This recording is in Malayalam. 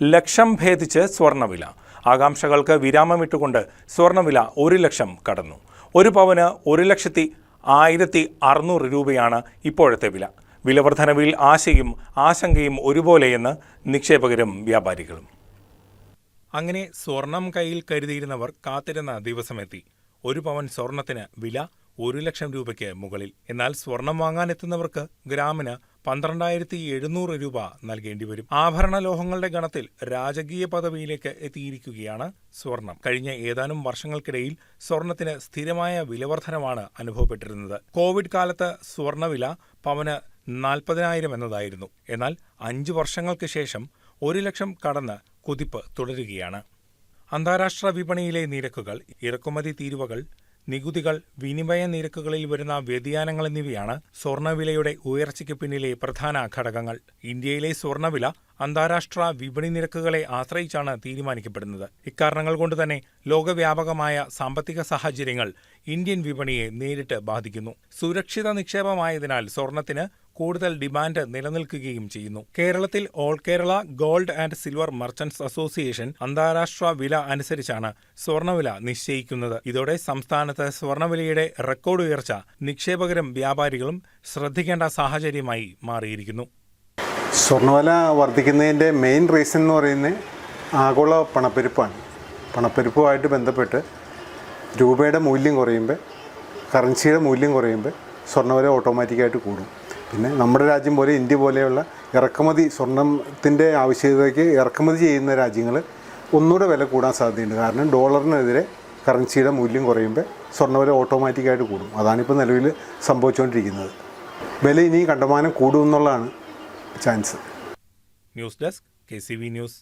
ലക്ഷം ഭേദിച്ച് സ്വർണ്ണവില. ആകാംക്ഷകൾക്ക് വിരാമമിട്ടുകൊണ്ട് സ്വർണ്ണവില 1 ലക്ഷം കടന്നു. ഒരു പവന് 1,01,600 രൂപയാണ് ഇപ്പോഴത്തെ വില. വിലവർധനവിൽ ആശയും ആശങ്കയും ഒരുപോലെയെന്ന് നിക്ഷേപകരും വ്യാപാരികളും. അങ്ങനെ സ്വർണം കയ്യിൽ കരുതിയിരുന്നവർ കാത്തിരുന്ന ദിവസമെത്തി. ഒരു പവൻ സ്വർണത്തിന് വില 1 ലക്ഷം രൂപയ്ക്ക് മുകളിൽ. എന്നാൽ സ്വർണം വാങ്ങാനെത്തുന്നവർക്ക് ഗ്രാമിന് 12,700 രൂപ നൽകേണ്ടി വരും. ആഭരണ ലോഹങ്ങളുടെ ഗണത്തിൽ രാജകീയ പദവിയിലേക്ക് എത്തിയിരിക്കുകയാണ് സ്വർണം. കഴിഞ്ഞ ഏതാനും വർഷങ്ങൾക്കിടയിൽ സ്വർണത്തിന് സ്ഥിരമായ വിലവർധനമാണ് അനുഭവപ്പെട്ടിരുന്നത്. കോവിഡ് കാലത്ത് സ്വർണ്ണവില പവന് 40,000 എന്നതായിരുന്നു. എന്നാൽ 5 വർഷങ്ങൾക്ക് ശേഷം 1 ലക്ഷം കടന്ന് കുതിപ്പ് തുടരുകയാണ്. അന്താരാഷ്ട്ര വിപണിയിലെ നിരക്കുകൾ, ഇറക്കുമതി തീരുവകൾ, നികുതികൾ, വിനിമയ നിരക്കുകളിൽ വരുന്ന വ്യതിയാനങ്ങൾ എന്നിവയാണ് സ്വർണ്ണവിലയുടെ ഉയർച്ചയ്ക്ക് പിന്നിലെ പ്രധാന ഘടകങ്ങൾ. ഇന്ത്യയിലെ സ്വർണ്ണവില അന്താരാഷ്ട്ര വിപണി നിരക്കുകളെ ആശ്രയിച്ചാണ് തീരുമാനിക്കപ്പെടുന്നത്. ഇക്കാരണങ്ങൾ കൊണ്ടുതന്നെ ലോകവ്യാപകമായ സാമ്പത്തിക സാഹചര്യങ്ങൾ ഇന്ത്യൻ വിപണിയെ നേരിട്ട് ബാധിക്കുന്നു. സുരക്ഷിത നിക്ഷേപമായതിനാൽ സ്വർണത്തിന് കൂടുതൽ ഡിമാൻഡ് നിലനിൽക്കുകയും ചെയ്യുന്നു. കേരളത്തിൽ all Kerala gold and silver merchants association അന്താരാഷ്ട്ര വില അനുസരിച്ചാണ് സ്വർണ്ണവില നിശ്ചയിക്കുന്നത്. ഇതോടെ സംസ്ഥാനത്ത് സ്വർണ്ണവിലയുടെ റെക്കോർഡ് ഉയർച്ച നിക്ഷേപകരും വ്യാപാരികളും ശ്രദ്ധിക്കേണ്ട സാഹചര്യമായി മാറിയിരിക്കുന്നു. സ്വർണ്ണവില വർദ്ധിക്കുന്നതിൻ്റെ മെയിൻ റീസൺ എന്ന് പറയുന്നത് ആഗോള പണപ്പെരുപ്പാണ്. പണപ്പെരുപ്പുമായിട്ട് ബന്ധപ്പെട്ട് രൂപയുടെ മൂല്യം കുറയുമ്പോൾ, കറൻസിയുടെ മൂല്യം കുറയുമ്പോൾ സ്വർണ്ണവില ഓട്ടോമാറ്റിക്കായിട്ട് കൂടും. പിന്നെ നമ്മുടെ രാജ്യം പോലെ ഇന്ത്യ പോലെയുള്ള ഇറക്കുമതി സ്വർണത്തിൻ്റെ ആവശ്യകതയ്ക്ക് ഇറക്കുമതി ചെയ്യുന്ന രാജ്യങ്ങൾ ഒന്നുകൂടെ വില കൂടാൻ സാധ്യതയുണ്ട്. കാരണം ഡോളറിനെതിരെ കറൻസിയുടെ മൂല്യം കുറയുമ്പോൾ സ്വർണ്ണവില ഓട്ടോമാറ്റിക്കായിട്ട് കൂടും. അതാണിപ്പോൾ നിലവിൽ സംഭവിച്ചുകൊണ്ടിരിക്കുന്നത്. വില ഇനി കണ്ടമാനം കൂടുമെന്നുള്ളതാണ് chance. News desk KCV news.